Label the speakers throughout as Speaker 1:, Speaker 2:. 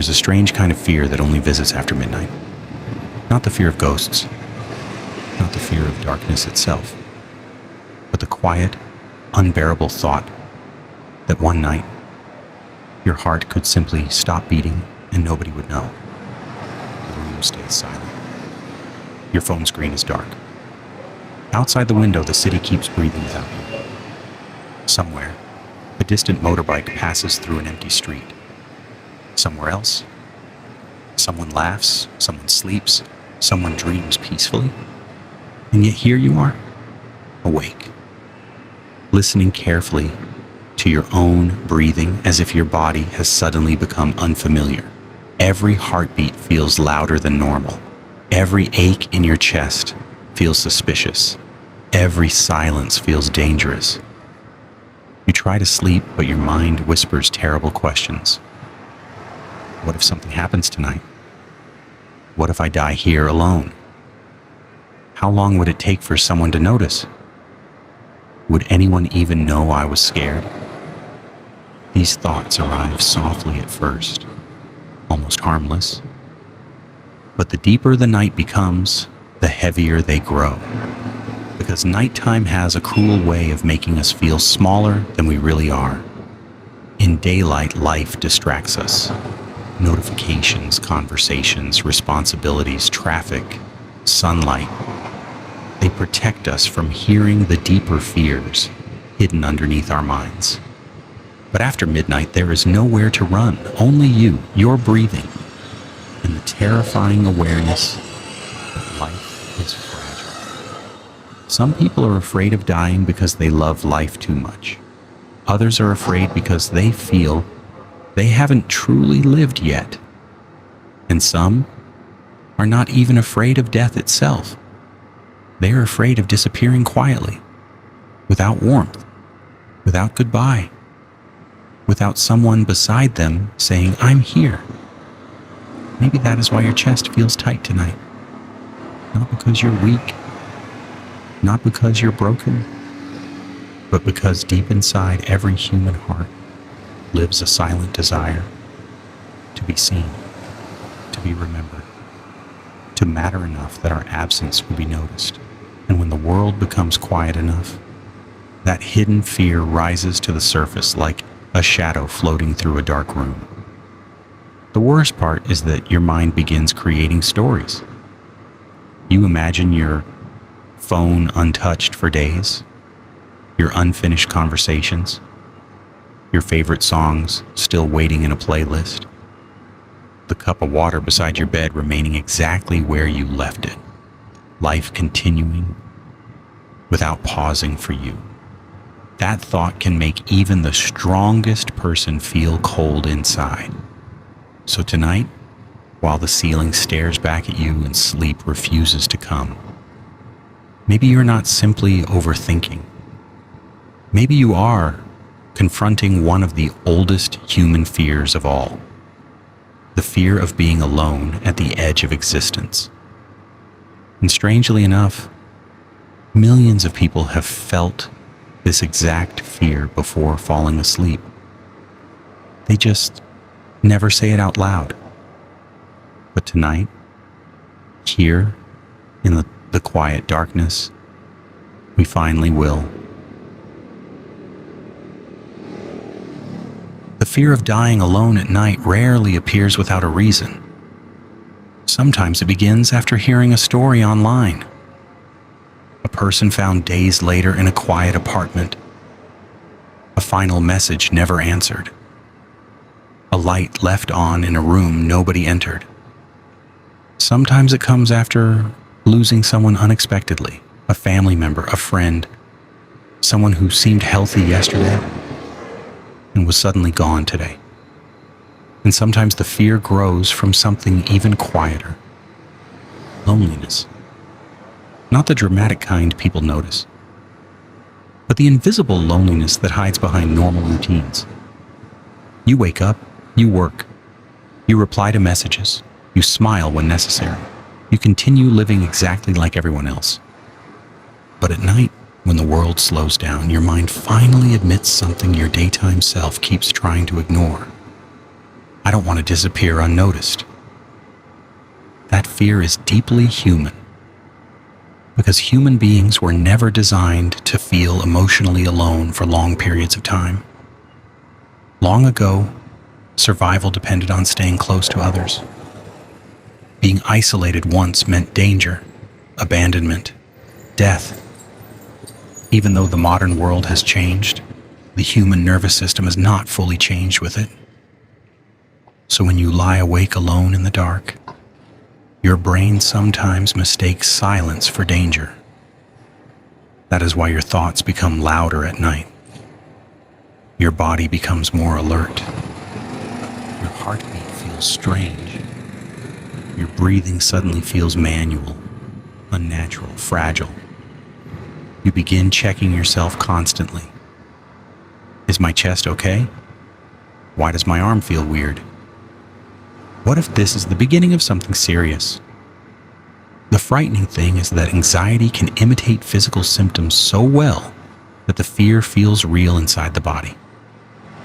Speaker 1: there's a strange kind of fear that only visits after midnight. Not the fear of ghosts, not the fear of darkness itself, but the quiet, unbearable thought that one night your heart could simply stop beating and nobody would know. The room stays silent. Your phone screen is dark. Outside the window, the city keeps breathing without you. Somewhere, a distant motorbike passes through an empty street. Somewhere else, someone laughs, someone sleeps, someone dreams peacefully. And yet here you are, awake, listening carefully to your own breathing as if your body has suddenly become unfamiliar. Every heartbeat feels louder than normal. Every ache in your chest feels suspicious. Every silence feels dangerous. You try to sleep, but your mind whispers terrible questions. What if something happens tonight? What if I die here alone? How long would it take for someone to notice? Would anyone even know I was scared? These thoughts arrive softly at first, almost harmless. But the deeper the night becomes, the heavier they grow. Because nighttime has a cruel way of making us feel smaller than we really are. In daylight, life distracts us. Notifications, conversations, responsibilities, traffic, sunlight. They protect us from hearing the deeper fears hidden underneath our minds. But after midnight, there is nowhere to run, only you, your breathing, and the terrifying awareness that life is fragile. Some people are afraid of dying because they love life too much. Others are afraid because they feel they haven't truly lived yet. And some are not even afraid of death itself. They are afraid of disappearing quietly, without warmth, without goodbye, without someone beside them saying, "I'm here." Maybe that is why your chest feels tight tonight. Not because you're weak, not because you're broken, but because deep inside every human heart lives a silent desire to be seen, to be remembered, to matter enough that our absence will be noticed. And when the world becomes quiet enough, that hidden fear rises to the surface like a shadow floating through a dark room. The worst part is that your mind begins creating stories. You imagine your phone untouched for days, your unfinished conversations, your favorite songs still waiting in a playlist, the cup of water beside your bed remaining exactly where you left it, life continuing without pausing for you. That thought can make even the strongest person feel cold inside. So tonight, while the ceiling stares back at you and sleep refuses to come, maybe you're not simply overthinking. Maybe you are confronting one of the oldest human fears of all, the fear of being alone at the edge of existence. And strangely enough, millions of people have felt this exact fear before falling asleep. They just never say it out loud. But tonight, here in the quiet darkness, we finally will. The fear of dying alone at night rarely appears without a reason. Sometimes it begins after hearing a story online. A person found days later in a quiet apartment. A final message never answered. A light left on in a room nobody entered. Sometimes it comes after losing someone unexpectedly, a family member, a friend, someone who seemed healthy yesterday and was suddenly gone today. And sometimes the fear grows from something even quieter. Loneliness. Not the dramatic kind people notice, but the invisible loneliness that hides behind normal routines. You wake up, you work, you reply to messages, you smile when necessary, you continue living exactly like everyone else. But at night, when the world slows down, your mind finally admits something your daytime self keeps trying to ignore. I don't want to disappear unnoticed. That fear is deeply human, because human beings were never designed to feel emotionally alone for long periods of time. Long ago, survival depended on staying close to others. Being isolated once meant danger, abandonment, death. Even though the modern world has changed, the human nervous system has not fully changed with it. So when you lie awake alone in the dark, your brain sometimes mistakes silence for danger. That is why your thoughts become louder at night. Your body becomes more alert. Your heartbeat feels strange. Your breathing suddenly feels manual, unnatural, fragile. You begin checking yourself constantly. Is my chest okay? Why does my arm feel weird? What if this is the beginning of something serious? The frightening thing is that anxiety can imitate physical symptoms so well that the fear feels real inside the body.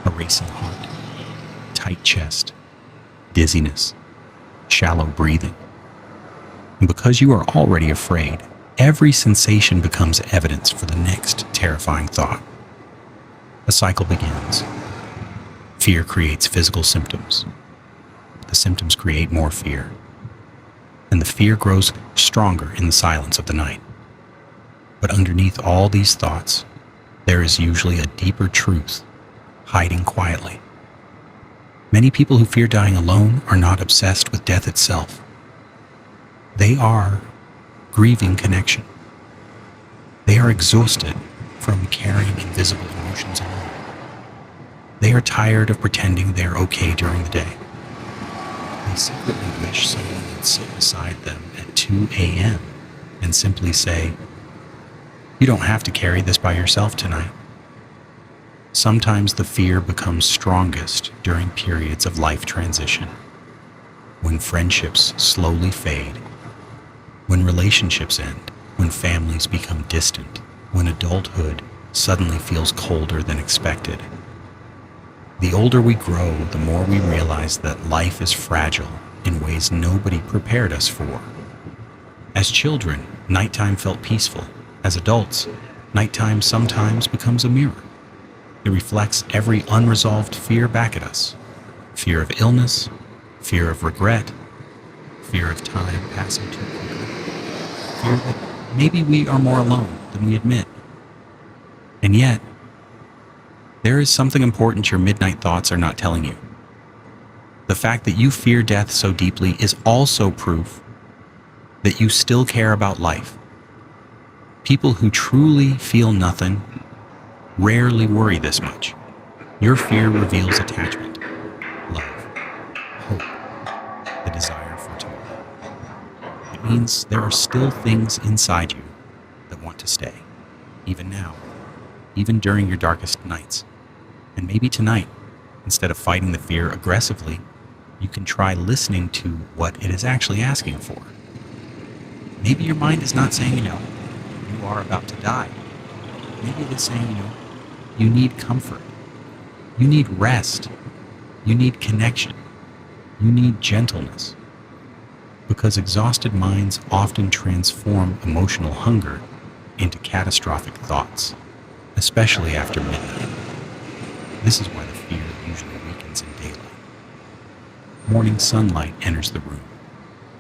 Speaker 1: A racing heart, tight chest, dizziness, shallow breathing. And because you are already afraid, every sensation becomes evidence for the next terrifying thought. A cycle begins. Fear creates physical symptoms. The symptoms create more fear. And the fear grows stronger in the silence of the night. But underneath all these thoughts, there is usually a deeper truth hiding quietly. Many people who fear dying alone are not obsessed with death itself. They are grieving connection. They are exhausted from carrying invisible emotions alone. They are tired of pretending they are okay during the day. They secretly wish someone would sit beside them at 2 a.m. and simply say, "You don't have to carry this by yourself tonight." Sometimes the fear becomes strongest during periods of life transition, when friendships slowly fade, when relationships end, when families become distant, when adulthood suddenly feels colder than expected. The older we grow, the more we realize that life is fragile in ways nobody prepared us for. As children, nighttime felt peaceful. As adults, nighttime sometimes becomes a mirror. It reflects every unresolved fear back at us. Fear of illness, fear of regret, fear of time passing too quickly, fear that maybe we are more alone than we admit. And yet, there is something important your midnight thoughts are not telling you. The fact that you fear death so deeply is also proof that you still care about life. People who truly feel nothing rarely worry this much. Your fear reveals attachment, love, hope, the desire for tomorrow. It means there are still things inside you that want to stay, even now, even during your darkest nights. And maybe tonight, instead of fighting the fear aggressively, you can try listening to what it is actually asking for. Maybe your mind is not saying, you are about to die. Maybe it is saying, you need comfort. You need rest. You need connection. You need gentleness. Because exhausted minds often transform emotional hunger into catastrophic thoughts, especially after midnight. This is why the fear usually weakens in daylight. Morning sunlight enters the room.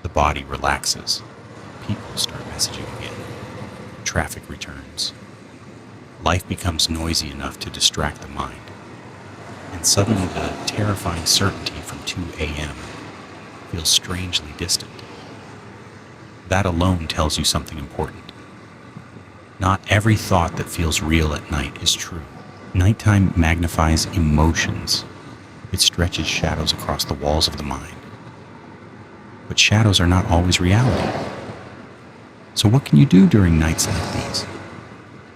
Speaker 1: The body relaxes. People start messaging again. Traffic returns. Life becomes noisy enough to distract the mind. And suddenly the terrifying certainty from 2 a.m. feels strangely distant. That alone tells you something important. Not every thought that feels real at night is true. Nighttime magnifies emotions. It stretches shadows across the walls of the mind. But shadows are not always reality. So what can you do during nights like these?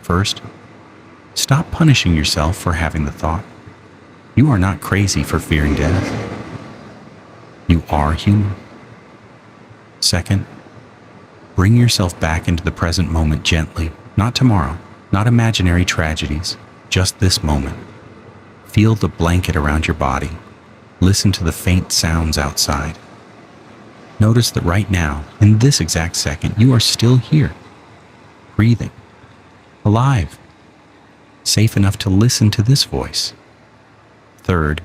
Speaker 1: First, stop punishing yourself for having the thought. You are not crazy for fearing death. You are human. Second, bring yourself back into the present moment gently, not tomorrow, not imaginary tragedies, just this moment. Feel the blanket around your body. Listen to the faint sounds outside. Notice that right now, in this exact second, you are still here, breathing, alive, safe enough to listen to this voice. Third,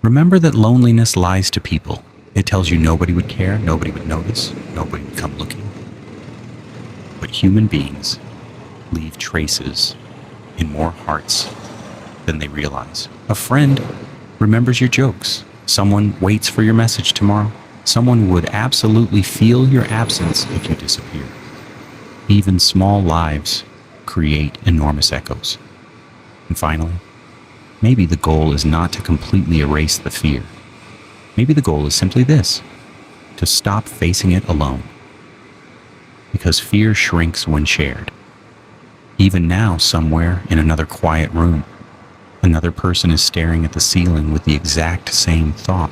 Speaker 1: remember that loneliness lies to people. It tells you nobody would care, nobody would notice, nobody would come looking. But human beings leave traces in more hearts than they realize. A friend remembers your jokes. Someone waits for your message tomorrow. Someone would absolutely feel your absence if you disappear. Even small lives create enormous echoes. And finally, maybe the goal is not to completely erase the fear. Maybe the goal is simply this: to stop facing it alone. Because fear shrinks when shared. Even now, somewhere in another quiet room, another person is staring at the ceiling with the exact same thought.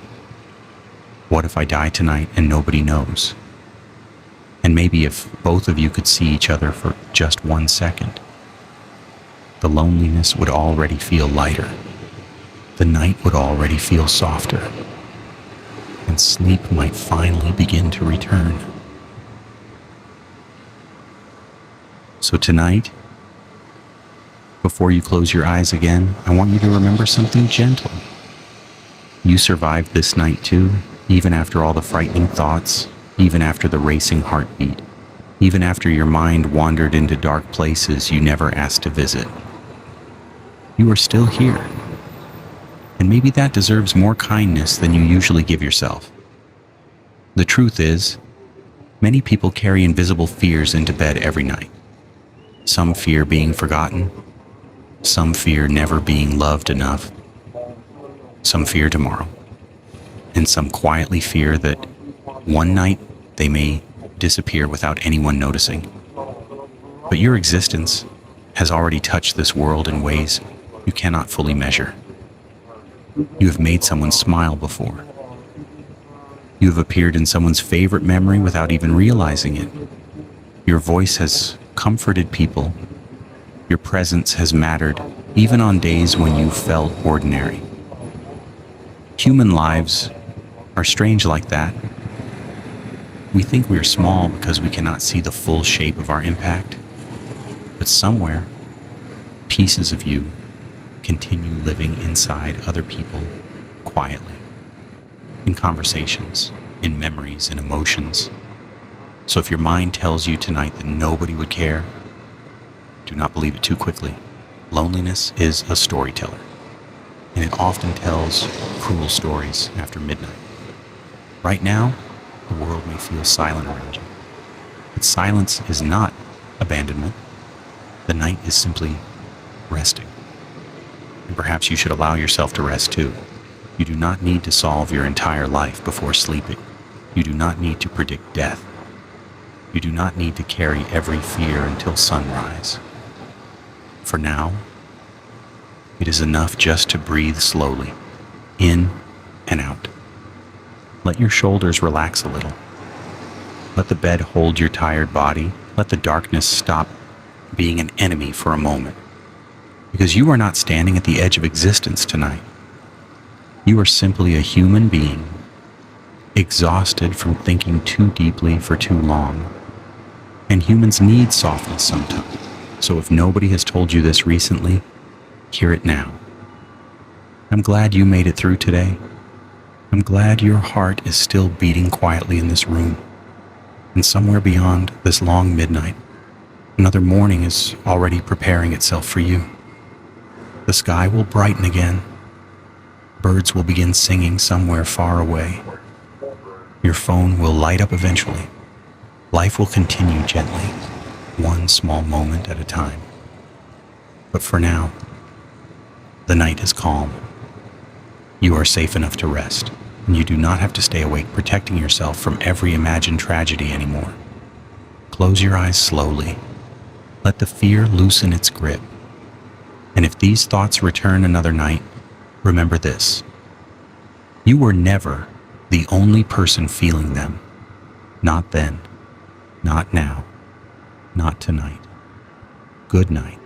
Speaker 1: What if I die tonight and nobody knows? And maybe if both of you could see each other for just 1 second, the loneliness would already feel lighter. The night would already feel softer. And sleep might finally begin to return. So tonight, before you close your eyes again, I want you to remember something gentle. You survived this night too, even after all the frightening thoughts, even after the racing heartbeat, even after your mind wandered into dark places you never asked to visit. You are still here. And maybe that deserves more kindness than you usually give yourself. The truth is, many people carry invisible fears into bed every night. Some fear being forgotten. Some fear never being loved enough. Some fear tomorrow. And some quietly fear that one night they may disappear without anyone noticing. But your existence has already touched this world in ways you cannot fully measure. You have made someone smile before. You have appeared in someone's favorite memory without even realizing it. Your voice has comforted people. Your presence has mattered, even on days when you felt ordinary. Human lives are strange like that. We think we are small because we cannot see the full shape of our impact. But somewhere, pieces of you continue living inside other people quietly, in conversations, in memories, in emotions. So if your mind tells you tonight that nobody would care, do not believe it too quickly. Loneliness is a storyteller, and it often tells cruel stories after midnight. Right now, the world may feel silent around you, but silence is not abandonment. The night is simply resting. And perhaps you should allow yourself to rest too. You do not need to solve your entire life before sleeping. You do not need to predict death. You do not need to carry every fear until sunrise. For now, it is enough just to breathe slowly, in and out. Let your shoulders relax a little. Let the bed hold your tired body. Let the darkness stop being an enemy for a moment. Because you are not standing at the edge of existence tonight. You are simply a human being, exhausted from thinking too deeply for too long. And humans need softness sometimes. So if nobody has told you this recently, hear it now. I'm glad you made it through today. I'm glad your heart is still beating quietly in this room. And somewhere beyond this long midnight, another morning is already preparing itself for you. The sky will brighten again. Birds will begin singing somewhere far away. Your phone will light up eventually. Life will continue gently, one small moment at a time. But for now, the night is calm. You are safe enough to rest, and you do not have to stay awake protecting yourself from every imagined tragedy anymore. Close your eyes slowly. Let the fear loosen its grip. And if these thoughts return another night, remember this: you were never the only person feeling them. Not then, not now, not tonight. Good night.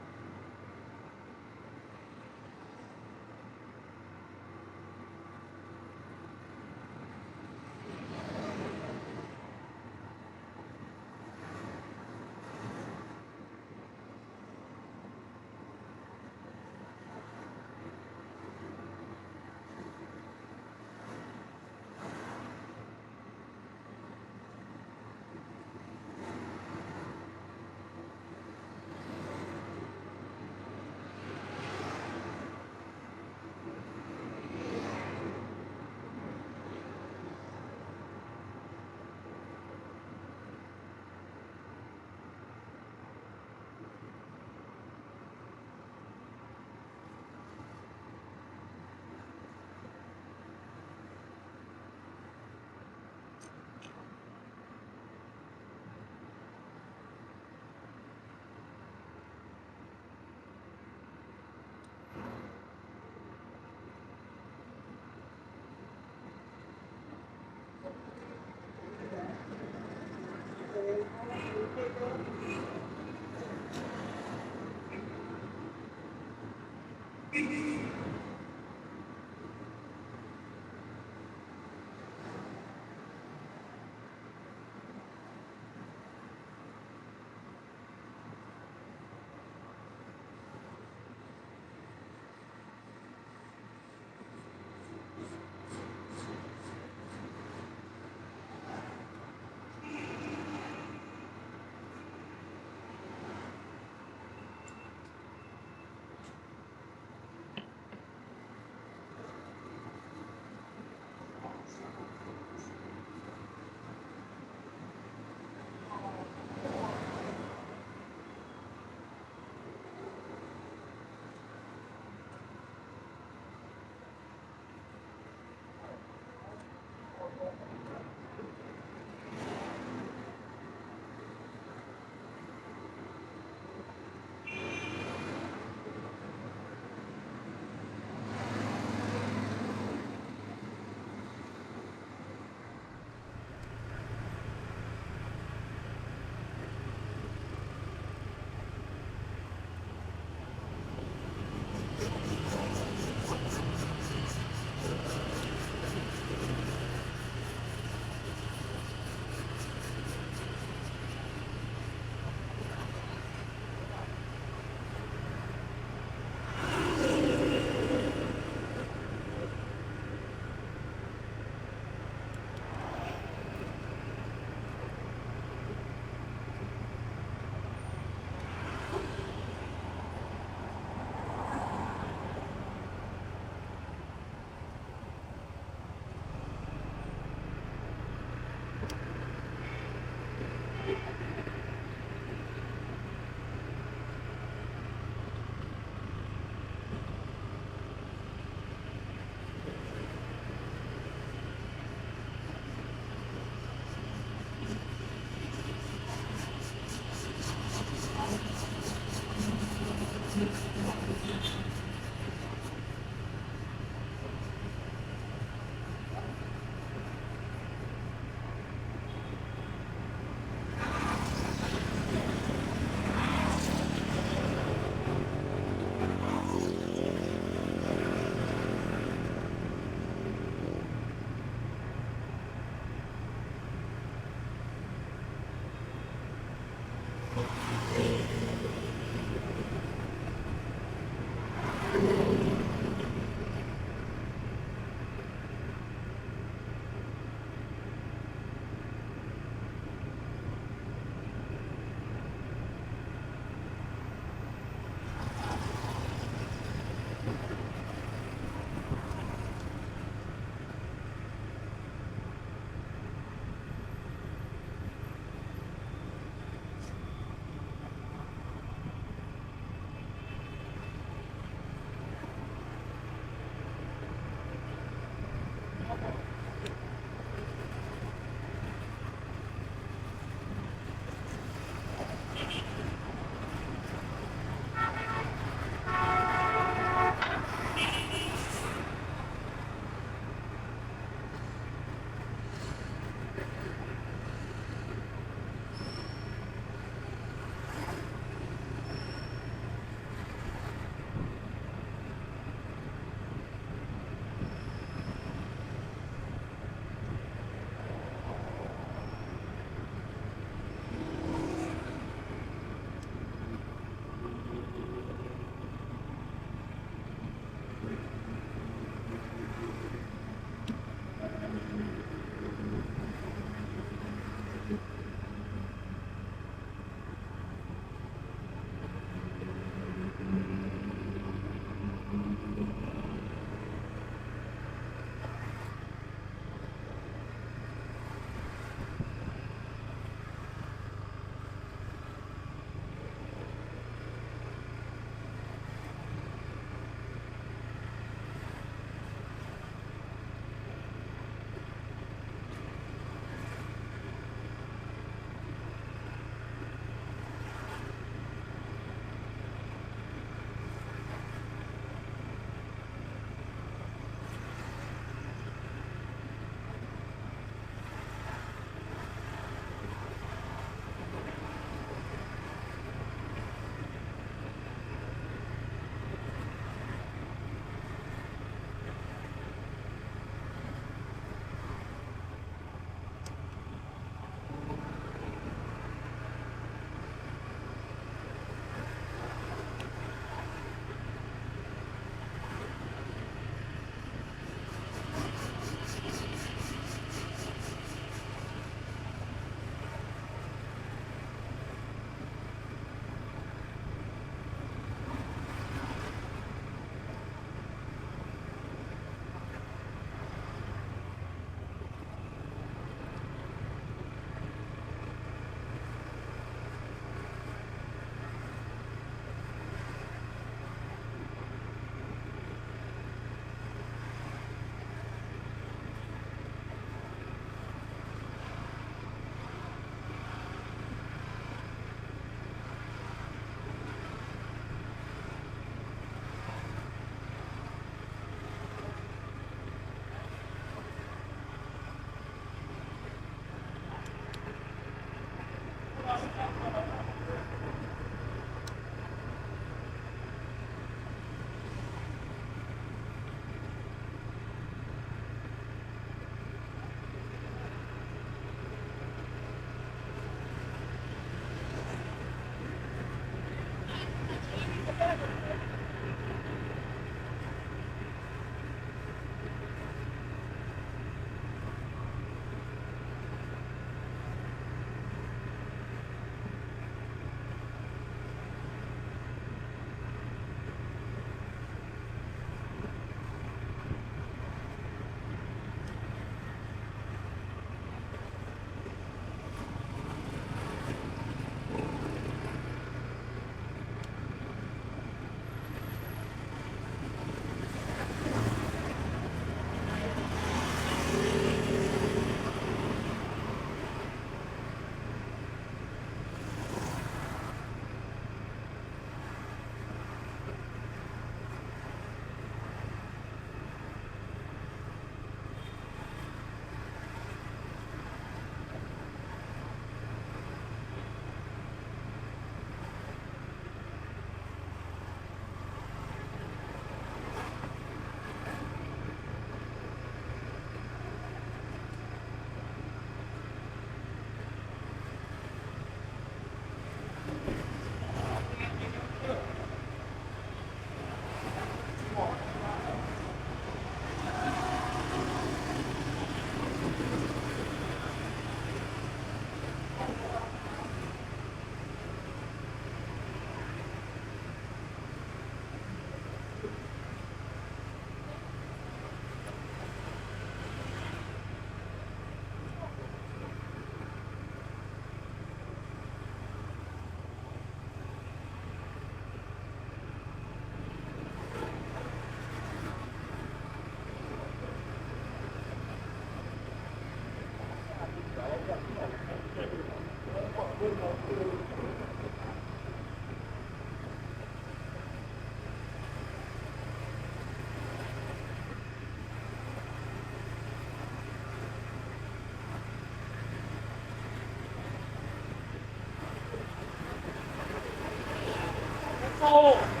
Speaker 2: Oh.